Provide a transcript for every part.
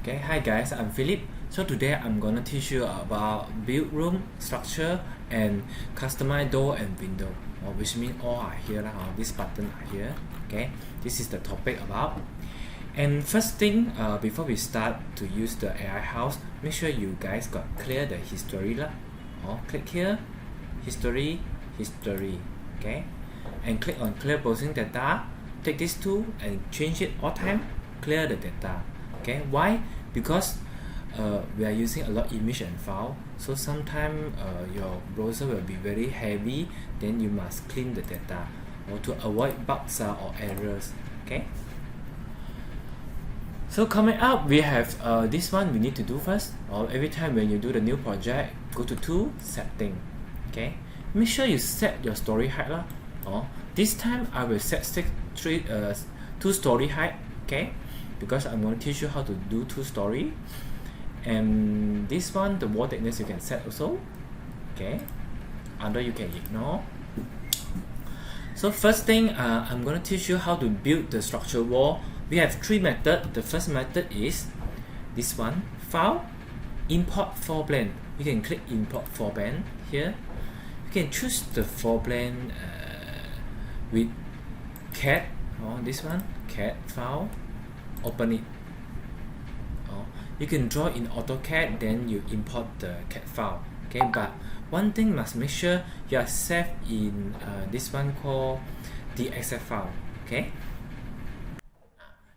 Okay, hi guys, I'm Philip. So today I'm gonna teach you about build room structure and customize door and window, which means all are here, this button are here. Okay, this is the topic about. And first thing, before we start to use the AiHouse, make sure you guys got clear the history lah. Click here, history, okay, and click on clear browsing data. Take this tool and change it all time, clear the data. Okay, why? Because we are using a lot image and file, so sometimes your browser will be very heavy, then you must clean the data or to avoid bugs or errors. Okay, so coming up, we have this one we need to do first. Every time when you do the new project, go to tool, setting. Okay, make sure you set your story height lah. This time I will set 2 story height. Okay, because I'm going to teach you how to do 2 story. And this one, the wall thickness you can set also. Okay, other you can ignore. So first thing, I'm going to teach you how to build the structure wall. We have 3 methods. The first method is this one, file, import floor plan. You can click import floor plan here. You can choose the floor plan with CAD, this one, CAD file, open it. You can draw in AutoCAD, then you import the CAD file. Okay, but one thing must make sure you are saved in this one called the Excel file. Okay,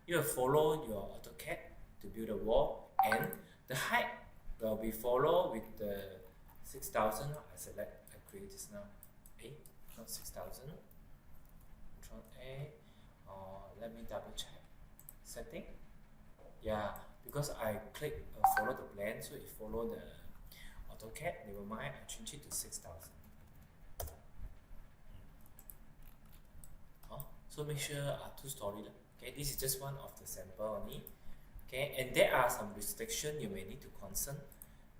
you will follow your AutoCAD to build a wall, and the height will be followed with the 6000. I select, I create this now. Not 6000. Control A, or let me double check. Setting. Yeah, because I click follow the plan, so it follow the AutoCAD. Never mind, I change it to 6000. So make sure 2 story. Okay, this is just one of the sample only. Okay, and there are some restrictions you may need to concern.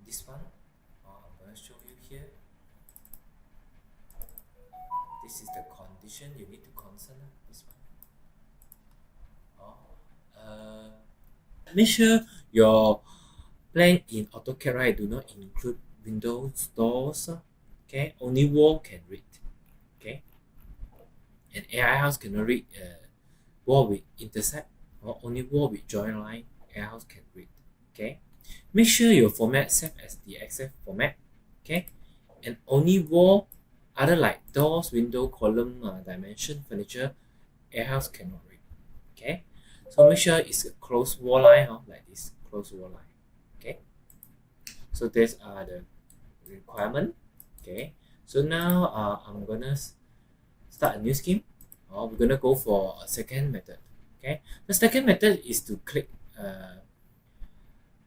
This one, I'm going to show you here. This is the condition you need to concern. This one. Make sure your plan in AutoCAD, right, do not include windows, doors. Okay, only wall can read. Okay, and AiHouse cannot read wall with intersect, or only wall with join line. AiHouse can read. Okay, make sure your format set as the Excel format. Okay, and only wall other like doors, window, column, dimension, furniture, AiHouse cannot read. Okay, so make sure it's a closed wall line, like this, closed wall line. Okay, so these are the requirement. Okay, so now I'm gonna start a new scheme. We're gonna go for a second method. Okay, the second method is to click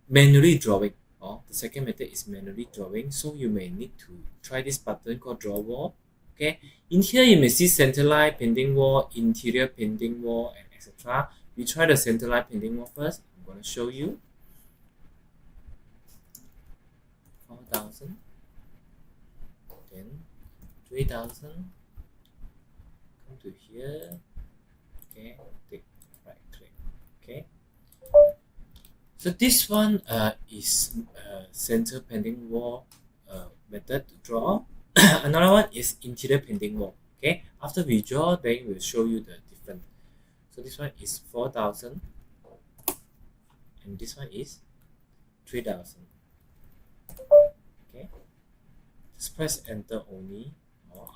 manually drawing. The second method is manually drawing, so you may need to try this button called draw wall. Okay, in here you may see centerline painting wall, interior painting wall, and etc. We try the centerline painting wall first. I'm going to show you. 4000, then 3000. Come to here. Okay, take right click. Okay. So this one is center painting wall method to draw. Another one is interior painting wall. Okay, after we draw, then we'll show you the difference. So this one is 4000, and this one is 3000. Okay, just press enter only.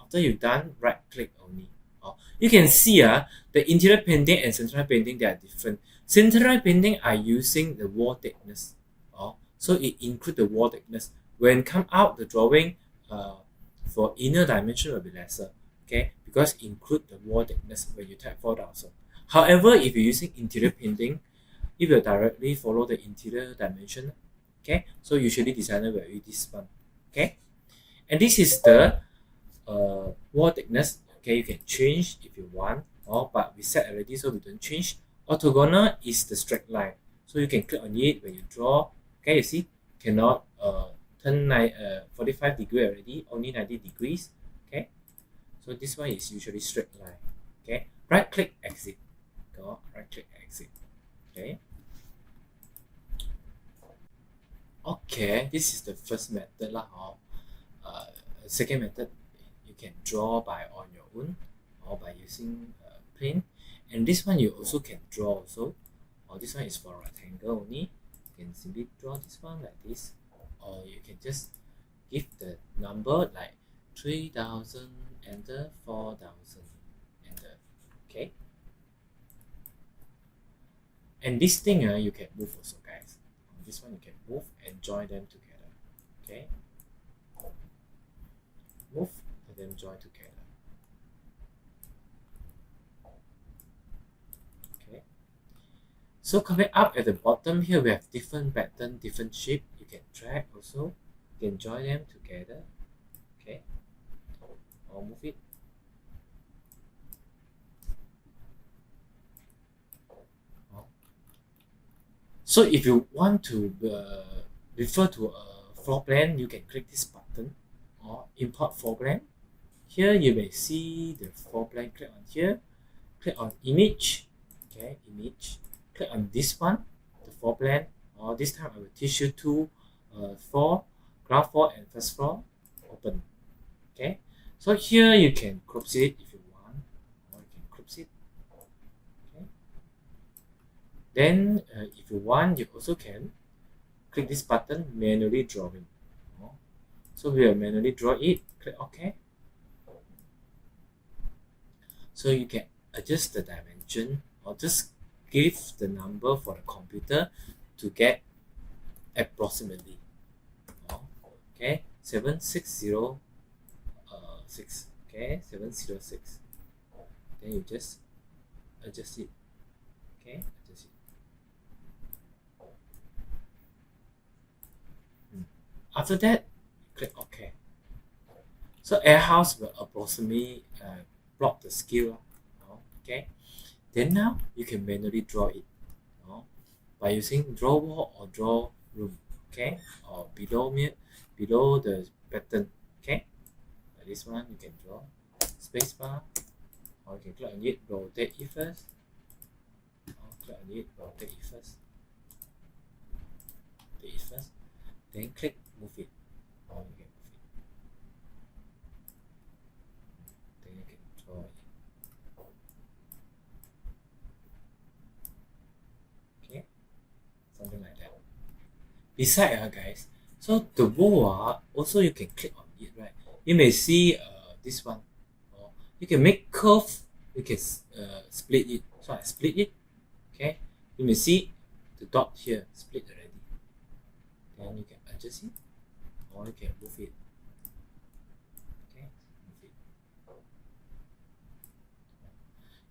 After you're done, right click only. You can see the interior painting and central painting, they are different. Central painting are using the wall thickness, so it include the wall thickness. When come out the drawing, for inner dimension will be lesser. Okay, because include the wall thickness when you type 4000. However, if you're using interior painting, it will directly follow the interior dimension. Okay, so usually designer will use this one. Okay, and this is the wall thickness. Okay, you can change if you want, but we set already, so we don't change. Orthogonal is the straight line, so you can click on it when you draw. Okay, you see, cannot turn 45 degree already, only 90 degrees. Okay, so this one is usually straight line. Okay, right click exit. Right click exit. Okay, Okay, this is the first method lah. Second method, you can draw by on your own or by using plane. And this one you also can draw also. Or this one is for rectangle only. You can simply draw this one like this. Or you can just give the number like 3000, enter, 4000, enter. Okay. And this thing you can move also, guys. This one you can move and join them together. Okay. Move and then join together. Okay. So coming up at the bottom here, we have different pattern, different shape. You can drag also. You can join them together. Okay. Or move it. So if you want to refer to a floor plan, you can click this button or import floor plan. Here you may see the floor plan. Click on here, click on image. Okay, image. Click on this one, the floor plan. Or this time I will teach you two floor, ground floor and first floor. Open. Okay. So here you can crop it if you want, or you can crop it. Okay. Then if you want, you also can click this button, manually drawing. So we will manually draw it. Click OK. So you can adjust the dimension or just give the number for the computer to get approximately. Okay, 7606. Okay, 706. Then you just adjust it. Okay, adjust it. After that, click OK. So AiHouse will approximately plot the scale. Okay. Then now you can manually draw it by using draw wall or draw room. Okay, or below the pattern. Okay, like this one you can draw spacebar, or you can click on it, rotate it first. Click on it, rotate it first. Rotate it first. Then click move it. Or you can move it. Then you can draw it. Okay, something like that. Besides, guys, so the wall also you can click on it, right? You may see this one. You can make curve. You can split it. So I split it. Okay, you may see the dot here split already. Then you can adjust it, or you can move it. Okay, move it.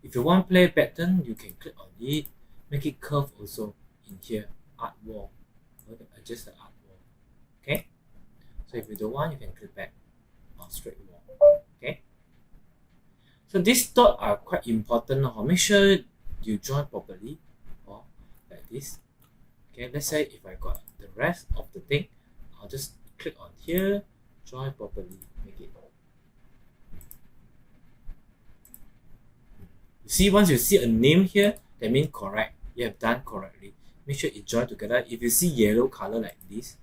If you want play pattern, you can click on it, make it curve also in here, art wall. You can adjust the art wall. Okay, so if you don't want, you can click back on straight wall. Okay, so these dots are quite important. Make sure you join properly, or like this. Okay, let's say if I got the rest of the thing, I'll just click on here, join properly, make it. You see, once you see a name here, that means correct. You have done correctly. Make sure it join together. If you see yellow color like this,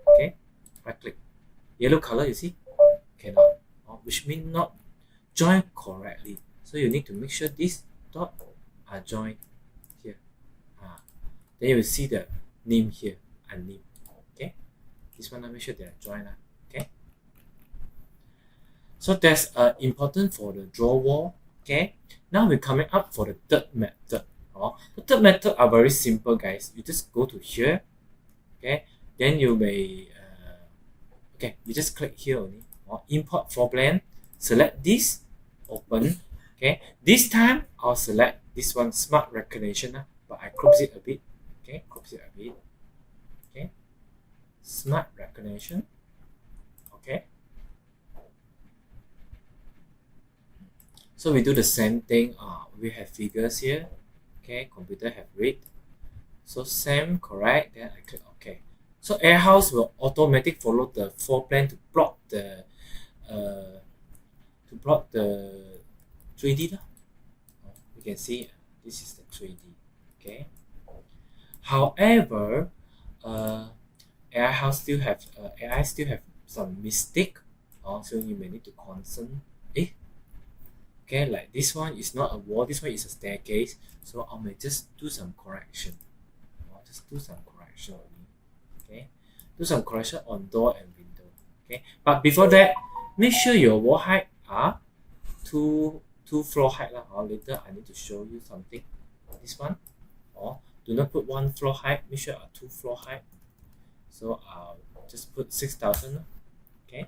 okay, right click. Yellow color, you see, cannot, which means not joined correctly. So you need to make sure these dots are joined here. Then you will see the name here, unnamed. Okay, this one, make sure they are joined. Okay, so that's important for the draw wall. Okay, now we're coming up for the third method. The third method are very simple, guys. You just go to here. Okay, then you may you just click here only, or import floor plan, select this, open. Okay, this time I'll select this one, smart recognition, but I crop it a bit. Okay, crop it a bit. Okay, smart recognition. Okay, so we do the same thing. We have figures here. Okay, computer have read. So same, correct. Then I click OK. So AiHouse will automatically follow the floor plan to plot the 3D. You can see this is the 3D. Okay. However, AI still have some mistake. So you may need to concern. Okay, like this one is not a wall. This one is a staircase. So I may just do some correction. I'll just do some correction only. Okay, do some correction on door and window. Okay, but before that, make sure your wall height are two floor height lah. Later I need to show you something. This one, or do not put one floor height. Make sure are two floor height. So I'll just put 6,000. Okay,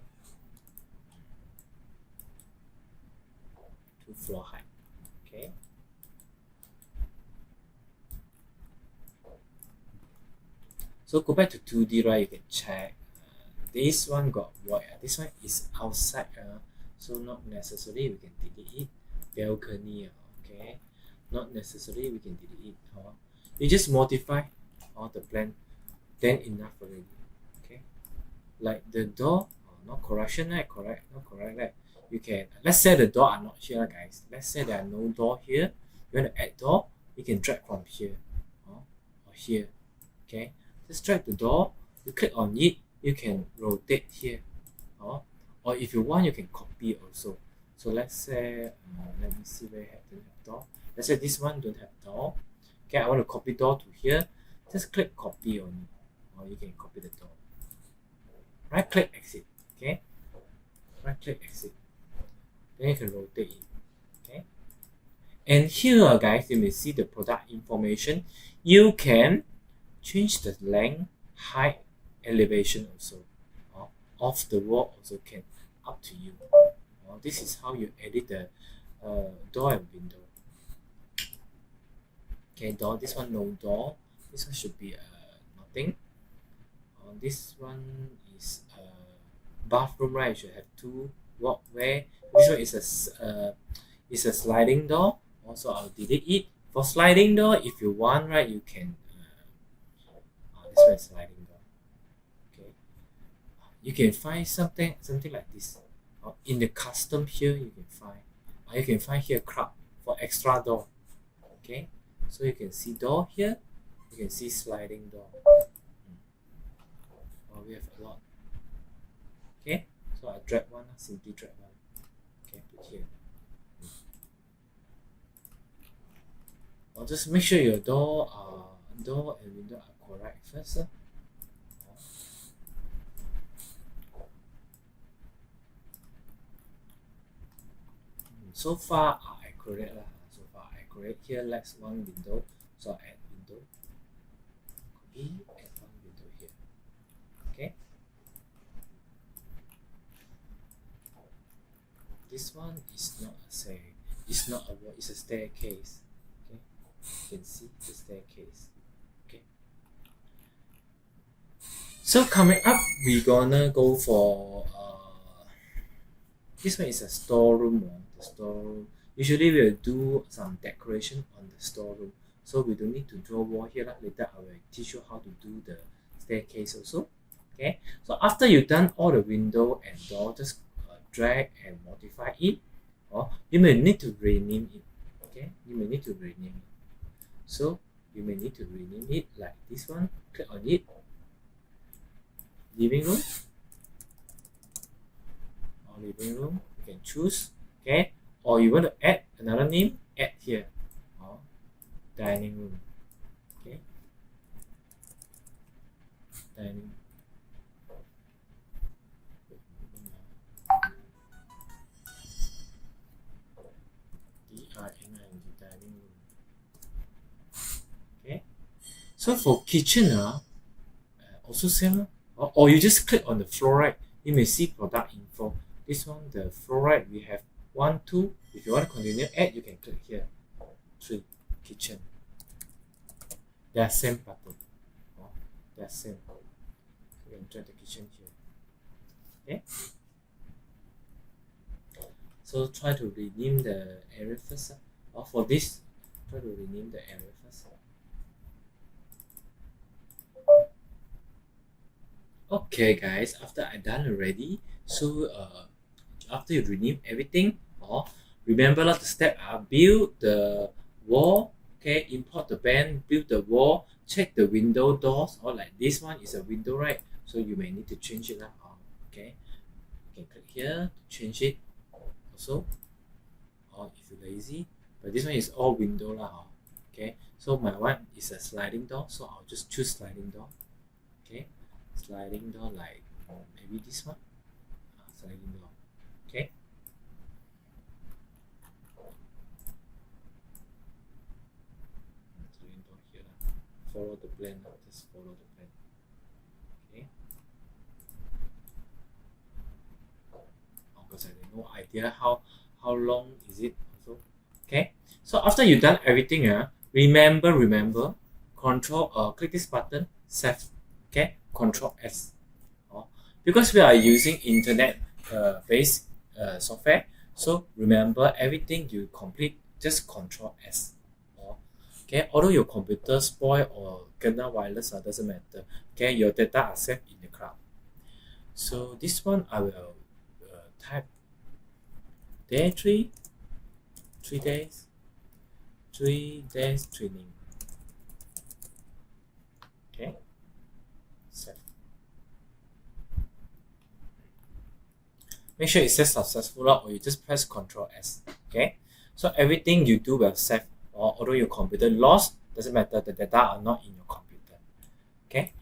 two floor height. Okay. So go back to 2D, right? You can check. This one got void. This one is outside. So not necessarily we can delete it. Balcony. Okay. Not necessarily we can delete it. You just modify the plan. Then enough already. Okay. Like the door. Not correction, right? Correct. Not correct, right? You can. Let's say the door are not here, guys. Let's say there are no door here. You want to add door. You can drag from here. Or here. Okay. Just drag the door, you click on it, you can rotate here, or if you want you can copy also. So let's say let me see where I don't have door. Let's say this one don't have door. Okay, I want to copy door to here, just click copy on it, or you can copy the door. Right click exit. Okay, right click exit, then you can rotate it. Okay, and here guys you may see the product information. You can change the length, height, elevation also. Off the wall also can, up to you. This is how you edit the door and window. Okay, door. This one no door. This one should be nothing. This one is bathroom, right? You should have two walkway. This one is a sliding door. Also, I'll delete it. For sliding door, if you want, right, you can. This one is sliding door. Okay, you can find something like this. In the custom here, you can find here crop for extra door. Okay, so you can see door here. You can see sliding door. We have a lot. Okay, so I drag one. Simply drag one. Okay, put here. Just make sure your door and window are correct first. So far accurate lah. So far accurate. Here let's one window. So I add window. Copy, add one window here. Okay. This one is not it's not a wall, it's a staircase. Okay. You can see the staircase. Okay. So coming up, we're gonna go for this one is a storeroom. The storeroom. Usually we'll do some decoration on the storeroom. So we don't need to draw wall here. Later I will teach you how to do the staircase also. Okay. So after you've done all the window and door, just drag and modify it. Or you may need to rename it. Okay. You may need to rename it. So you may need to rename it like this one. Click on it. Living room. Living room, you can choose. Okay, or you want to add another name, add here. Dining room. Okay, dining. Dining room. Okay, so for kitchen also same. Or you just click on the floor, right? You may see product info. This one, the fluoride, we have 1, 2. If you want to continue add, you can click here. 3, kitchen. They are same button. They are same. You can drag the kitchen here. Okay. So try to rename the area first. For this, try to rename the area first. Okay, guys. After I done already, so after you rename everything, remember the step build the wall Okay, import the band, build the wall, check the window doors, or like this one is a window, right? So you may need to change it. Okay, you can click here to change it also, or if you're lazy. But this one is all window lah. Okay, so my one is a sliding door, so I'll just choose sliding door. Okay, sliding door like maybe this one, sliding door. Okay. Sliding door here lah. Follow the plan, just follow the plan. Okay. Because I have no idea how long is it also. Okay, so after you've done everything, remember control click this button, save. Okay, control S. Because we are using internet based software, so remember everything you complete, just control S. Okay, although your computer spoil or kena wireless, doesn't matter. Okay, your data are saved in the cloud. So this one I will type day 3 days, 3 days training. Okay, save. Make sure it says successful, or you just press Ctrl S. Okay, so everything you do will save, or although your computer lost, doesn't matter, the data are not in your computer. Okay,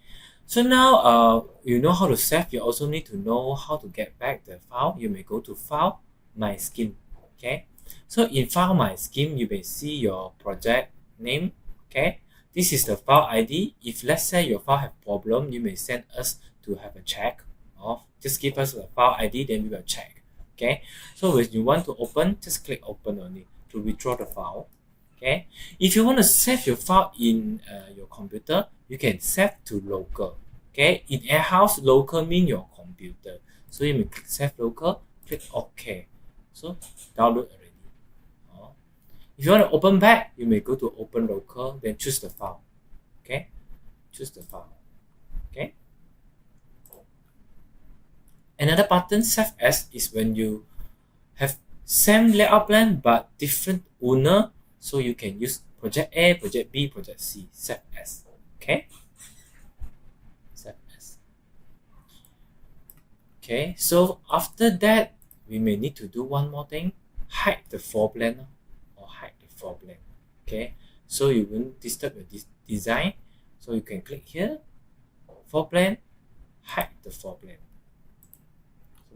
so now you know how to save. You also need to know how to get back the file. You may go to File, My Scheme. Okay, so in File My Scheme, you may see your project name. Okay, this is the file ID. If let's say your file have problem, you may send us to have a check. Or just give us the file ID, then we will check. Okay, so when you want to open, just click open only to withdraw the file. Okay, if you want to save your file in your computer, you can save to local. Okay, in AiHouse, local mean your computer, so you may click save local, click OK. So download already. If you want to open back, you may go to open local, then choose the file. Okay, choose the file. Okay. Another button, Save As, is when you have same layout plan but different owner, so you can use project A, project B, project C. Save As. Okay. Save As. Okay. So after that, we may need to do one more thing: hide the floor plan, or hide the floor plan. Okay. So you won't disturb your design. So you can click here, floor plan, hide the floor plan.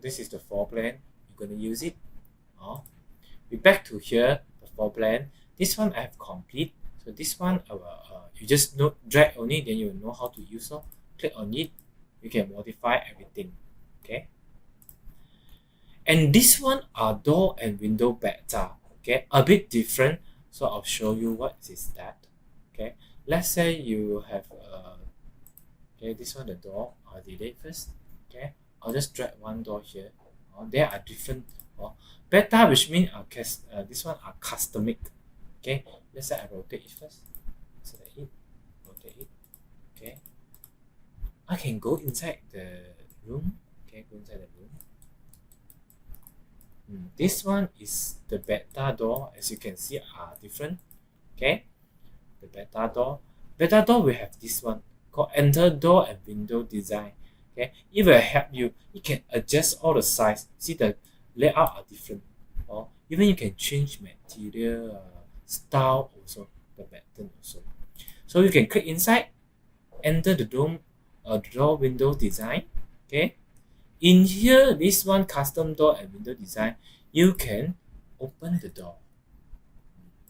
This is the floor plan. You're going to use it. We back to here, the floor plan. This one I have complete. So this one I will, you just drag only, then you will know how to use it. Click on it. You can modify everything. Okay. And this one are door and window beta. Okay, a bit different. So I'll show you what is that. Okay. Let's say you have okay, this one the door. I'll delete first. Okay. I'll just drag one door here. There are different beta, which means this one are customic. Okay, let's say I rotate it first. Select it, rotate it. Okay, I can go inside the room. Okay, go inside the room. This one is the beta door. As you can see, are different. Okay, the beta door. Beta door we have this one called Enter Door and Window Design. Okay, it will help you. You can adjust all the size. See, the layout are different. Or even you can change material style also, the pattern also. So you can click inside, enter the door window design. Okay, in here, this one custom door and window design, you can open the door.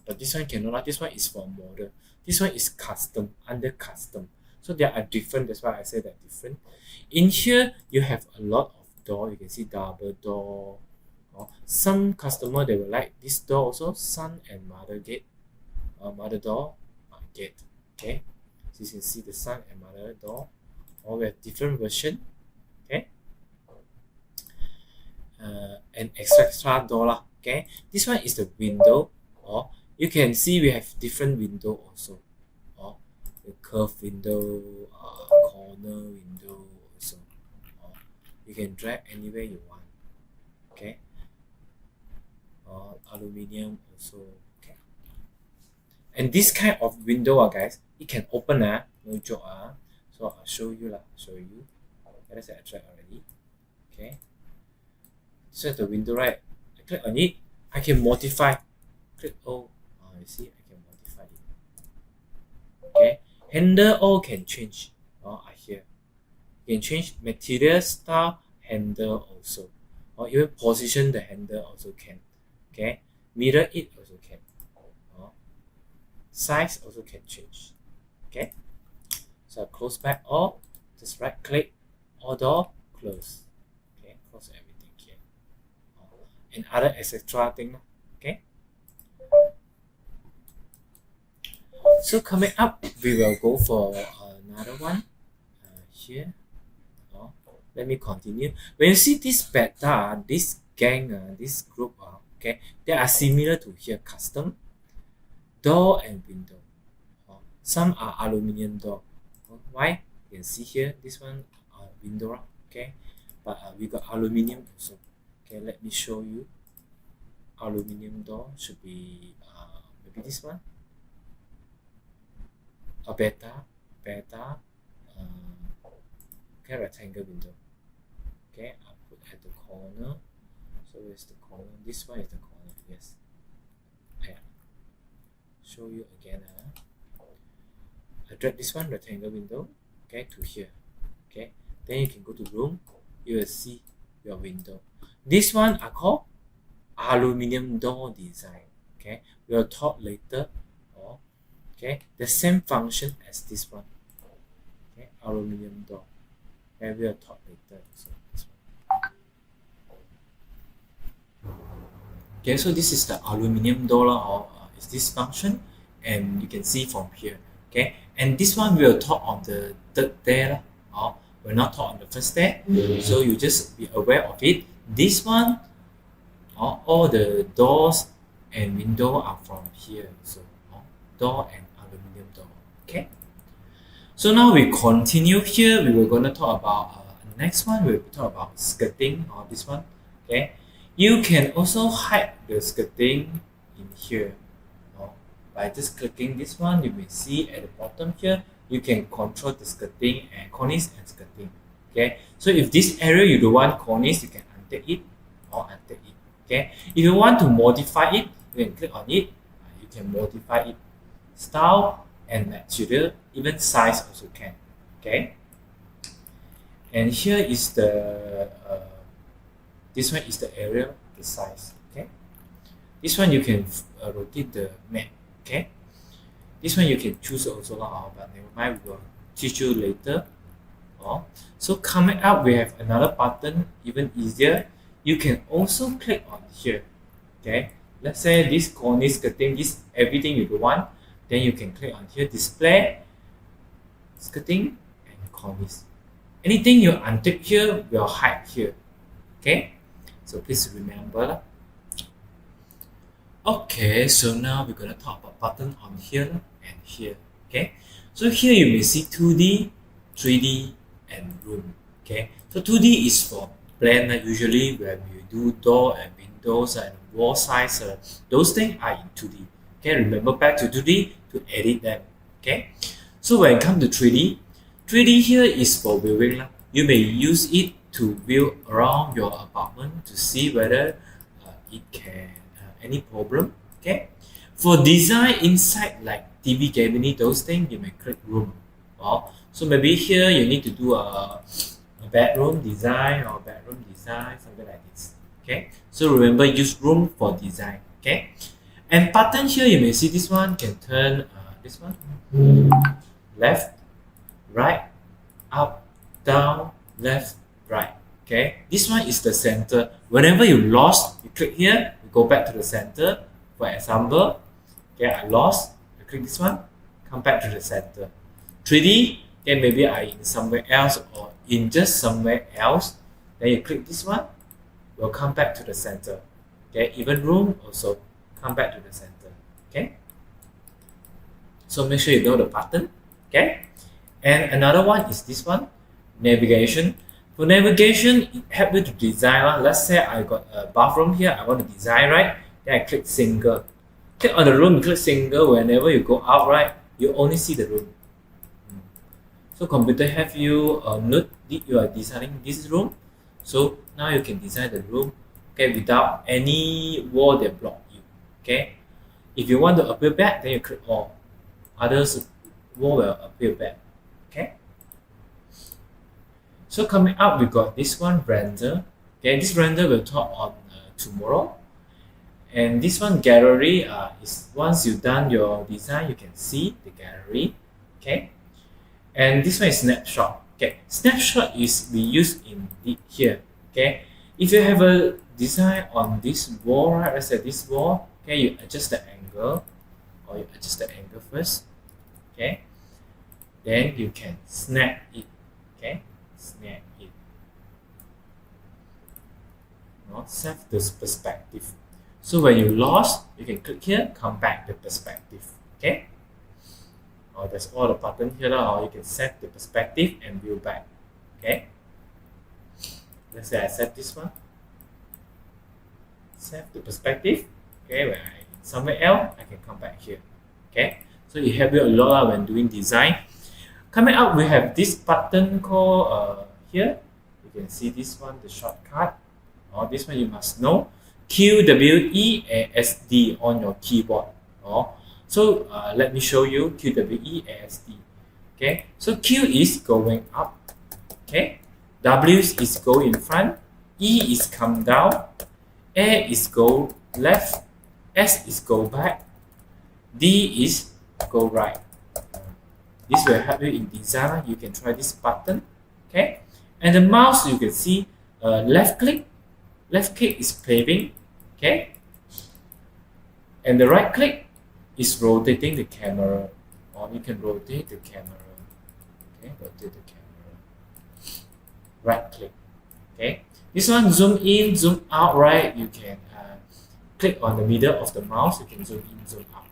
But this one cannot. This one is for model. This one is custom, under custom. So they are different. That's why I say they're different. In here, you have a lot of door. You can see double door. Some customer, they will like this door also, son and mother gate. Mother door, gate. Okay. So you can see the son and mother door. Or we have different version. Okay. And extra door lah. Okay. This one is the window. Or you can see we have different window also. The curved window, corner window also. You can drag anywhere you want. Okay. Aluminium also. Okay. And this kind of window, guys, it can open, no joke. So I'll show you. Let's say I tried already. Okay. So the window, right? I click on it. I can modify. Click you see, I can modify it. Okay. Handle all can change. Here. You can change material, style, handle also. Or even position the handle also can. Okay. Mirror it also can. Size also can change. Okay. So I close back all. Just right click. All door close. Okay. Close everything here. And other etc. thing. Okay. So coming up, we will go for another one. Here. Let me continue. When you see this beta, this gang, this group, okay, they are similar to here custom door and window. Some are aluminium door. Why? You can see here, this one window, okay, but we got aluminium also. Okay, let me show you. Aluminium door should be maybe this one. A beta, okay, rectangle window. Okay, I'll put at the corner. So where's the corner? This one is the corner. Yes. Yeah. Show you again. I drag this one rectangle window. Okay, to here. Okay. Then you can go to room. You will see your window. This one are called aluminium door design. Okay. We'll talk later. Okay. The same function as this one. Okay. Aluminium door. And we'll talk later. So this one. Okay, so this is the aluminium door or is this function, and you can see from here. Okay, and this one we'll talk on the third day, or we'll not talk on the first day. So you just be aware of it. This one, all the doors and window are from here. So door and aluminium door. Okay. So now we continue here. We were going to talk about next one. We'll talk about skirting or this one. Okay, you can also hide the skirting in here. By just clicking this one, you may see at the bottom here. You can control the skirting and cornice and skirting. Okay, so if this area you don't want cornice, you can untick it or untick it. Okay, if you want to modify it, you can click on it. You can modify it, style and material, even size also can. Okay, and here is the this one is the area, the size. Okay, this one you can rotate the map. Okay, this one you can choose also, but never mind, we will teach you later. So coming up, we have another button, even easier. You can also click on here. Okay, let's say this cornice skirting, this everything you don't want. Then you can click on here, display, skirting, and cornice. Anything you untick here will hide here. Okay, so please remember. Okay, so now we're gonna talk about button on here and here. Okay, so here you may see 2D, 3D, and room. Okay, so 2D is for plan. Usually when you do door and windows and wall size, those things are in 2D. Okay, remember back to 2D to edit them. Okay, so when it comes to 3D, 3D here is for viewing. You may use it to view around your apartment to see whether it can any problem. Okay, for design inside like TV cabinet, those things, you may click room. So maybe here you need to do a bedroom design or bedroom design, something like this. Okay, so remember use room for design. Okay, and button here you may see this one can turn this one left, right, up, down, left, right. Okay, this one is the center. Whenever you lost, you click here, you go back to the center. For example, okay, I lost, I click this one, come back to the center. 3D, okay, maybe I in somewhere else or in just somewhere else. Then you click this one, will come back to the center. Okay, even room also come back to the center. Okay, so make sure you know the button. Okay, and another one is this one, navigation. For navigation, it helps you to design. Let's say I got a bathroom here, I want to design, right? Then I click single. Click on the room, click single. Whenever you go out, right, you only see the room. So computer have you note that you are designing this room. So now you can design the room, okay, without any wall that block you. Okay. If you want to appear back, then you click all. Others wall will appear back. Okay. So coming up, we got this one render. Okay, this render will talk on tomorrow. And this one gallery is once you done your design, you can see the gallery. Okay. And this one is snapshot. Okay, snapshot is we use in here. Okay, if you have a design on this wall, right? Let's say this wall. Okay, you adjust the angle, or you adjust the angle first. Okay, then you can snap it. Okay, snap it. Not set this perspective. So when you lost, you can click here, come back the perspective. Okay. Or there's all the button here, or you can set the perspective and view back. Okay. Let's say I set this one. Set the perspective. Okay, when I'm somewhere else, I can come back here. Okay. So it helps you a lot when doing design. Coming up, we have this button called here. You can see this one, the shortcut. Or this one you must know. QWEASD on your keyboard. So let me show you QWEASD. Okay, so Q is going up. Okay, W is go in front, E is come down, A is go left, S is go back, D is go right. This will help you in design. You can try this button. Okay, and the mouse you can see left click is paving. Okay, and the right click is rotating the camera, or you can rotate the camera. Okay, rotate the camera. Right click. Okay, this one zoom in, zoom out. Right, you can click on the middle of the mouse. You can zoom in, zoom out.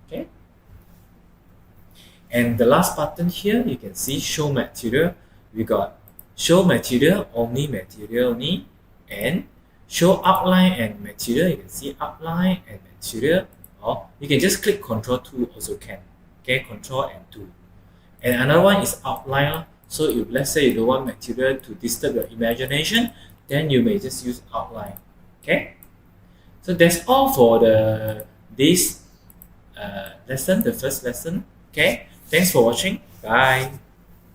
Okay, and the last button here, you can see show material. We got show material, only material only, and show outline and material. You can see outline and material. Or you can just click Ctrl 2 also can. Okay, Ctrl and 2. And another one is outline. So if let's say you don't want material to disturb your imagination, then you may just use outline. Okay. So that's all for this lesson, the first lesson. Okay. Thanks for watching. Bye.